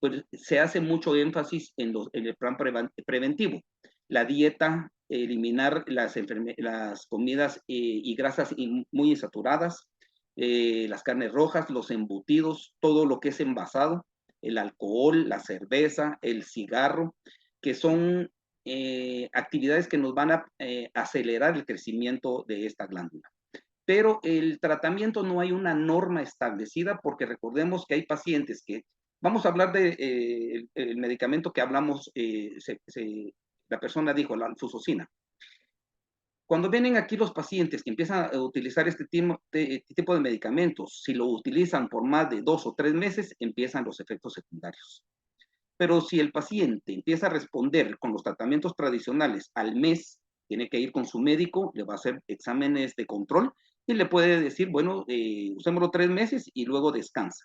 pues se hace mucho énfasis en el plan preventivo. La dieta, eliminar las comidas y grasas muy insaturadas, las carnes rojas, los embutidos, todo lo que es envasado, el alcohol, la cerveza, el cigarro, que son actividades que nos van a acelerar el crecimiento de esta glándula. Pero el tratamiento no hay una norma establecida porque recordemos que hay pacientes que, vamos a hablar de el medicamento que hablamos, la persona dijo, la fusosina. Cuando vienen aquí los pacientes que empiezan a utilizar este tipo de medicamentos, si lo utilizan por más de 2 o 3 meses, empiezan los efectos secundarios. Pero si el paciente empieza a responder con los tratamientos tradicionales al mes, tiene que ir con su médico, le va a hacer exámenes de control y le puede decir, bueno, usémoslo 3 meses y luego descansa.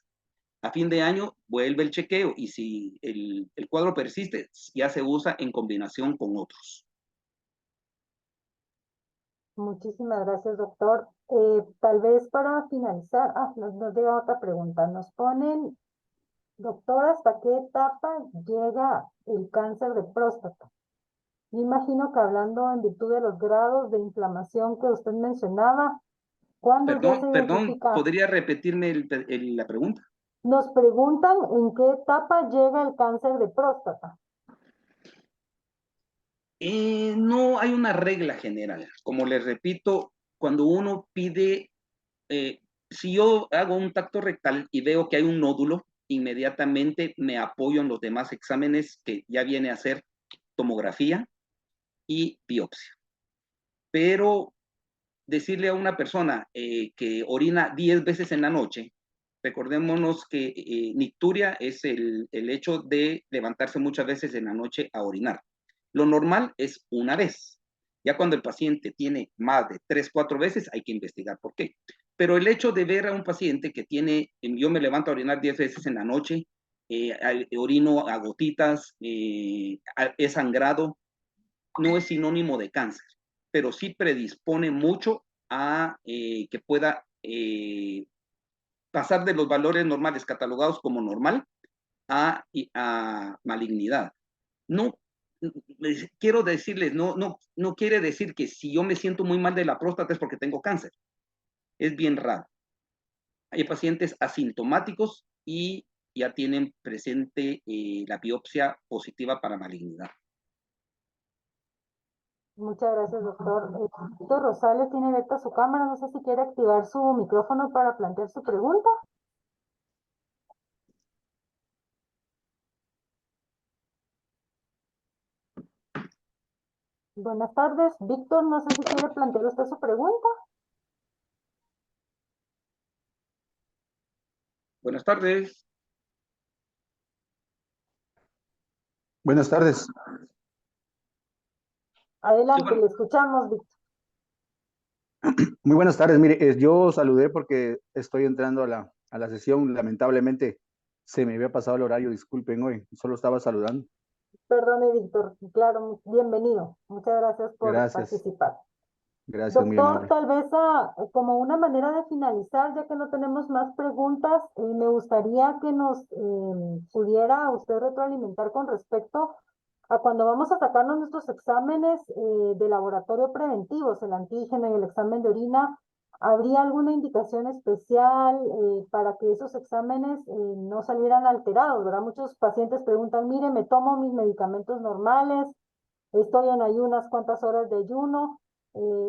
A fin de año vuelve el chequeo y si el cuadro persiste, ya se usa en combinación con otros. Muchísimas gracias, doctor. Tal vez para finalizar, nos llega otra pregunta. Nos ponen, doctor, ¿hasta qué etapa llega el cáncer de próstata? Yo imagino que hablando en virtud de los grados de inflamación que usted mencionaba, ¿cuándo ya se Perdón, identifica? ¿podría repetirme la pregunta? Nos preguntan en qué etapa llega el cáncer de próstata. No hay una regla general. Como les repito, cuando uno pide, si yo hago un tacto rectal y veo que hay un nódulo, inmediatamente me apoyo en los demás exámenes que ya viene a ser tomografía y biopsia. Pero decirle a una persona que orina 10 veces en la noche, recordémonos que nicturia es el hecho de levantarse muchas veces en la noche a orinar. Lo normal es una vez. Ya cuando el paciente tiene más de 3, 4 veces, hay que investigar por qué. Pero el hecho de ver a un paciente que tiene, yo me levanto a orinar 10 veces en la noche, orino a gotitas, he sangrado, no es sinónimo de cáncer, pero sí predispone mucho a que pueda pasar de los valores normales catalogados como normal a malignidad. No, quiero decirles, no quiere decir que si yo me siento muy mal de la próstata es porque tengo cáncer. Es bien raro. Hay pacientes asintomáticos y ya tienen presente la biopsia positiva para malignidad. Muchas gracias, doctor. Doctor Rosales tiene abierta su cámara. No sé si quiere activar su micrófono para plantear su pregunta. Buenas tardes, Víctor. No sé si quiere plantear usted su pregunta. Buenas tardes. Buenas tardes. Adelante, Sí, bueno. le escuchamos, Víctor. Muy buenas tardes. Mire, yo saludé porque estoy entrando a la sesión. Lamentablemente se me había pasado el horario. Disculpen hoy. Solo estaba saludando. Perdone, Víctor. Claro, bienvenido. Muchas gracias por Gracias. participar. Gracias, muy Doctor, amable. tal vez como una manera de finalizar, ya que no tenemos más preguntas, me gustaría que nos pudiera usted retroalimentar con respecto a cuando vamos a sacarnos nuestros exámenes de laboratorio preventivos, el antígeno y el examen de orina. ¿Habría alguna indicación especial para que esos exámenes no salieran alterados, verdad? Muchos pacientes preguntan, mire, me tomo mis medicamentos normales, estoy en ayunas, ¿cuántas horas de ayuno?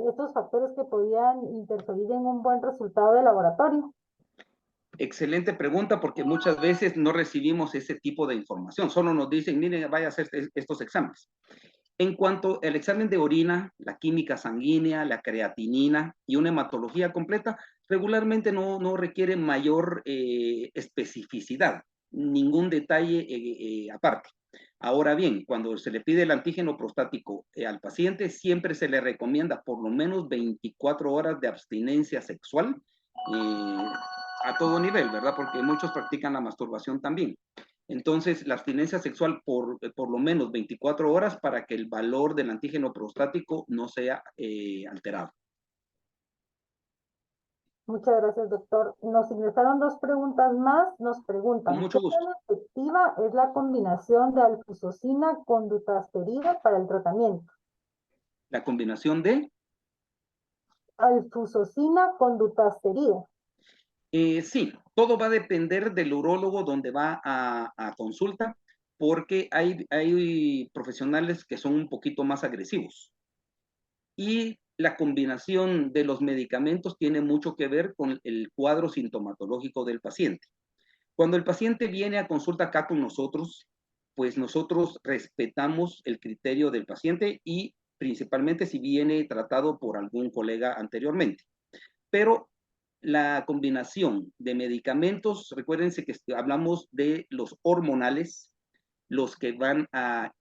Estos factores que podían interferir en un buen resultado de laboratorio. Excelente pregunta, porque muchas veces no recibimos ese tipo de información. Solo nos dicen, miren, vaya a hacer estos exámenes. En cuanto al examen de orina, la química sanguínea, la creatinina y una hematología completa, regularmente no requiere mayor especificidad, ningún detalle aparte. Ahora bien, cuando se le pide el antígeno prostático al paciente, siempre se le recomienda por lo menos 24 horas de abstinencia sexual a todo nivel, ¿verdad? Porque muchos practican la masturbación también. Entonces, la abstinencia sexual por lo menos 24 horas para que el valor del antígeno prostático no sea alterado. Muchas gracias, doctor. Nos ingresaron dos preguntas más. Nos Con preguntan, ¿qué mucho gusto. tan efectiva es la combinación de alfuzoxina con dutasterida para el tratamiento? La combinación de... Alfuzoxina con dutasterida. Sí, todo va a depender del urólogo donde va a consulta, porque hay profesionales que son un poquito más agresivos. Y la combinación de los medicamentos tiene mucho que ver con el cuadro sintomatológico del paciente. Cuando el paciente viene a consulta acá con nosotros, pues nosotros respetamos el criterio del paciente y principalmente si viene tratado por algún colega anteriormente. Pero la combinación de medicamentos, recuérdense que hablamos de los hormonales, los que van a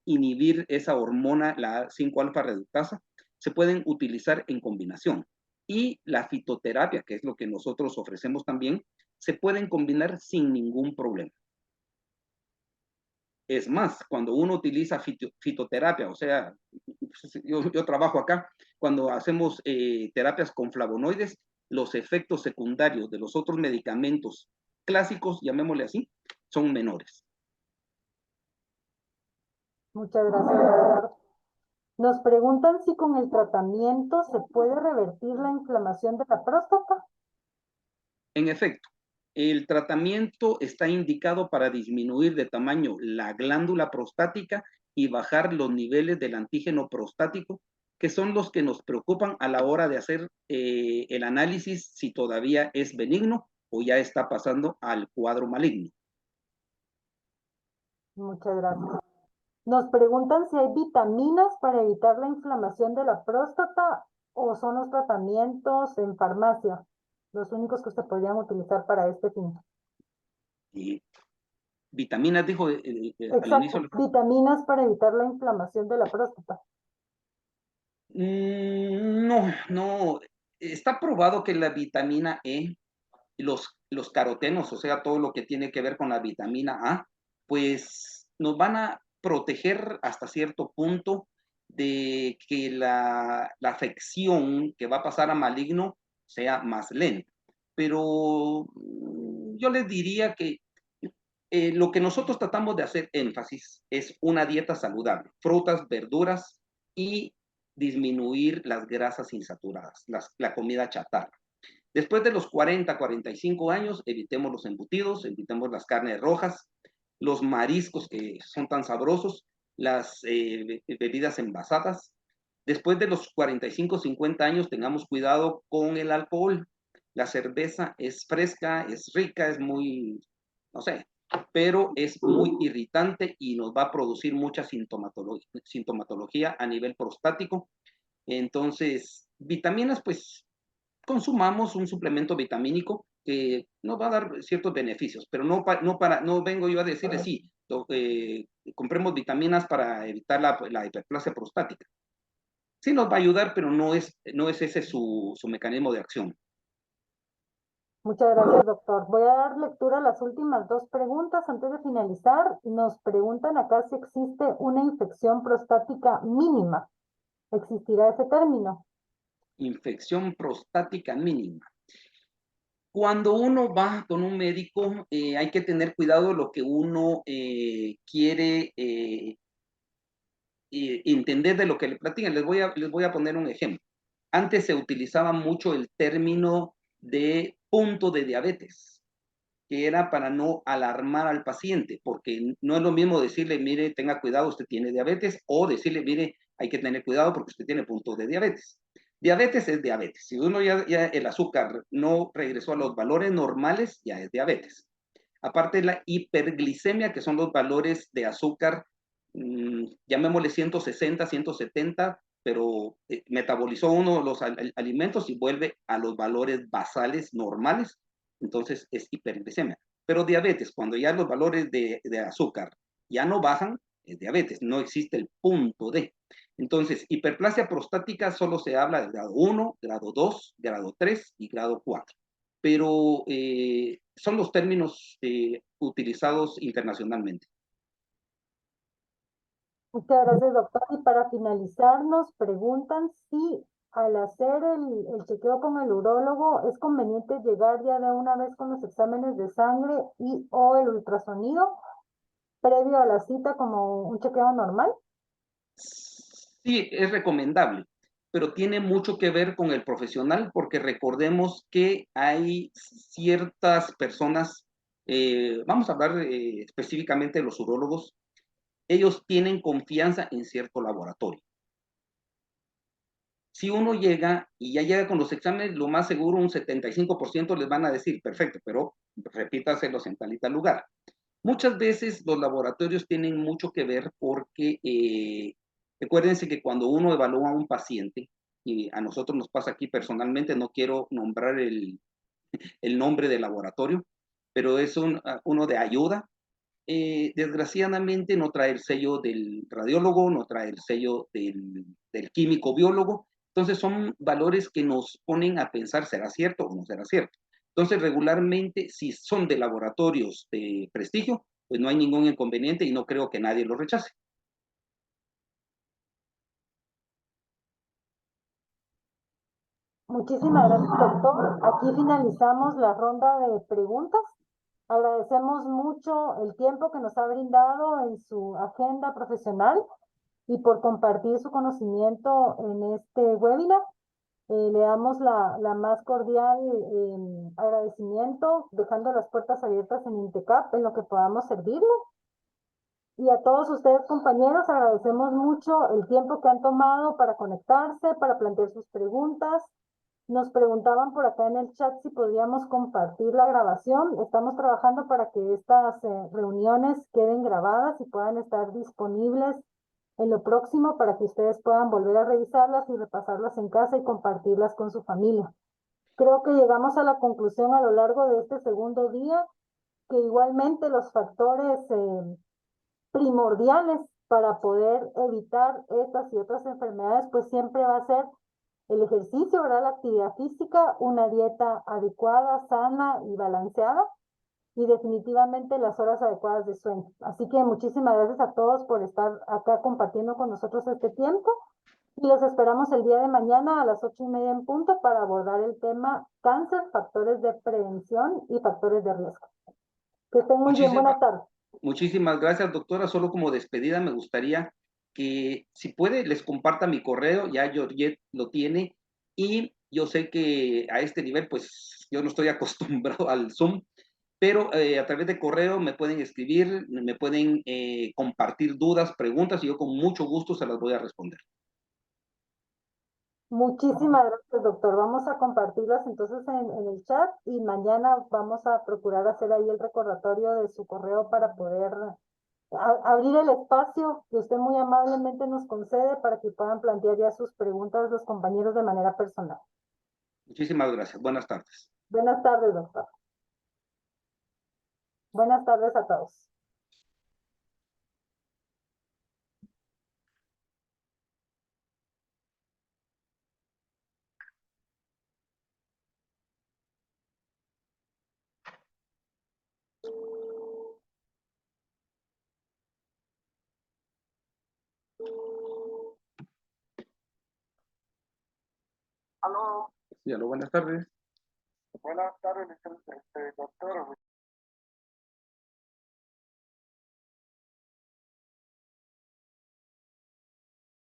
inhibir esa hormona, la 5-alfa reductasa, se pueden utilizar en combinación. Y la fitoterapia, que es lo que nosotros ofrecemos también, se pueden combinar sin ningún problema. Es más, cuando uno utiliza fitoterapia, o sea, yo trabajo acá, cuando hacemos terapias con flavonoides, los efectos secundarios de los otros medicamentos clásicos, llamémosle así, son menores. Muchas gracias, doctor. Nos preguntan si con el tratamiento se puede revertir la inflamación de la próstata. En efecto, el tratamiento está indicado para disminuir de tamaño la glándula prostática y bajar los niveles del antígeno prostático, que son los que nos preocupan a la hora de hacer el análisis si todavía es benigno o ya está pasando al cuadro maligno. Muchas gracias. Nos preguntan si hay vitaminas para evitar la inflamación de la próstata o son los tratamientos en farmacia los únicos que se podrían utilizar para este fin. Y vitaminas, dijo al inicio. Exacto, vitaminas para evitar la inflamación de la próstata. No. Está probado que la vitamina E, los carotenos, o sea, todo lo que tiene que ver con la vitamina A, pues nos van a proteger hasta cierto punto de que la afección que va a pasar a maligno sea más lenta. Pero yo les diría que lo que nosotros tratamos de hacer énfasis es una dieta saludable, frutas, verduras y disminuir las grasas insaturadas, la comida chatarra. Después de los 40, 45 años, evitemos los embutidos, evitemos las carnes rojas, los mariscos que son tan sabrosos, las bebidas envasadas. Después de los 45, 50 años, tengamos cuidado con el alcohol. La cerveza es fresca, es rica, es muy, no sé, pero es muy irritante y nos va a producir mucha sintomatología a nivel prostático. Entonces, vitaminas, pues consumamos un suplemento vitamínico que nos va a dar ciertos beneficios, pero no vengo yo a decirle, sí, compremos vitaminas para evitar la hiperplasia prostática. Sí nos va a ayudar, pero no es ese su mecanismo de acción. Muchas gracias, doctor. Voy a dar lectura a las últimas dos preguntas antes de finalizar. Nos preguntan acá si existe una infección prostática mínima. ¿Existirá ese término? Infección prostática mínima. Cuando uno va con un médico, hay que tener cuidado de lo que uno quiere entender de lo que le platican. Les voy a poner un ejemplo. Antes se utilizaba mucho el término de punto de diabetes, que era para no alarmar al paciente, porque no es lo mismo decirle, mire, tenga cuidado, usted tiene diabetes, o decirle, mire, hay que tener cuidado porque usted tiene punto de diabetes. Diabetes es diabetes. Si uno ya el azúcar no regresó a los valores normales, ya es diabetes. Aparte de la hiperglicemia, que son los valores de azúcar, llamémosle 160, 170, pero metabolizó uno de los alimentos y vuelve a los valores basales normales, entonces es hiperglicemia. Pero diabetes, cuando ya los valores de azúcar ya no bajan, es diabetes, no existe el punto D. Entonces, hiperplasia prostática solo se habla de grado 1, grado 2, grado 3 y grado 4. Pero son los términos utilizados internacionalmente. Muchas gracias, doctor. Y para finalizar, nos preguntan si al hacer el chequeo con el urólogo es conveniente llegar ya de una vez con los exámenes de sangre y o el ultrasonido previo a la cita como un chequeo normal. Sí, es recomendable, pero tiene mucho que ver con el profesional, porque recordemos que hay ciertas personas, vamos a hablar específicamente de los urólogos, ellos tienen confianza en cierto laboratorio. Si uno llega y ya llega con los exámenes, lo más seguro un 75% les van a decir, perfecto, pero repítaselos en tal y tal lugar. Muchas veces los laboratorios tienen mucho que ver porque recuérdense que cuando uno evalúa a un paciente, y a nosotros nos pasa aquí personalmente, no quiero nombrar el nombre del laboratorio, pero es uno de ayuda. Desgraciadamente no trae el sello del radiólogo, no trae el sello del químico biólogo, entonces son valores que nos ponen a pensar, ¿será cierto o no será cierto? Entonces regularmente si son de laboratorios de prestigio, pues no hay ningún inconveniente y no creo que nadie lo rechace. Muchísimas gracias, doctor. Aquí finalizamos la ronda de preguntas. Agradecemos mucho el tiempo que nos ha brindado en su agenda profesional y por compartir su conocimiento en este webinar. Le damos la más cordial agradecimiento, dejando las puertas abiertas en INTECAP en lo que podamos servirle. Y a todos ustedes, compañeros, agradecemos mucho el tiempo que han tomado para conectarse, para plantear sus preguntas. Nos preguntaban por acá en el chat si podíamos compartir la grabación. Estamos trabajando para que estas reuniones queden grabadas y puedan estar disponibles en lo próximo para que ustedes puedan volver a revisarlas y repasarlas en casa y compartirlas con su familia. Creo que llegamos a la conclusión a lo largo de este segundo día que igualmente los factores primordiales para poder evitar estas y otras enfermedades, pues siempre va a ser el ejercicio, ¿verdad? La actividad física, una dieta adecuada, sana y balanceada, y definitivamente las horas adecuadas de sueño. Así que muchísimas gracias a todos por estar acá compartiendo con nosotros este tiempo, y los esperamos el día de mañana a las 8:30 en punto para abordar el tema cáncer, factores de prevención y factores de riesgo. Que estén muy bien, buenas tardes. Muchísimas gracias, doctora. Solo como despedida me gustaría que, si puede, les comparta mi correo. Ya Georgette lo tiene, y yo sé que a este nivel, pues yo no estoy acostumbrado al Zoom, pero a través de correo me pueden escribir, me pueden compartir dudas, preguntas, y yo con mucho gusto se las voy a responder. Muchísimas gracias, doctor. Vamos a compartirlas entonces en el chat, y mañana vamos a procurar hacer ahí el recordatorio de su correo para poder abrir el espacio que usted muy amablemente nos concede para que puedan plantear ya sus preguntas los compañeros de manera personal. Muchísimas gracias. Buenas tardes. Buenas tardes, doctor. Buenas tardes a todos. Aló. Sí, aló, buenas tardes. Buenas tardes, doctor.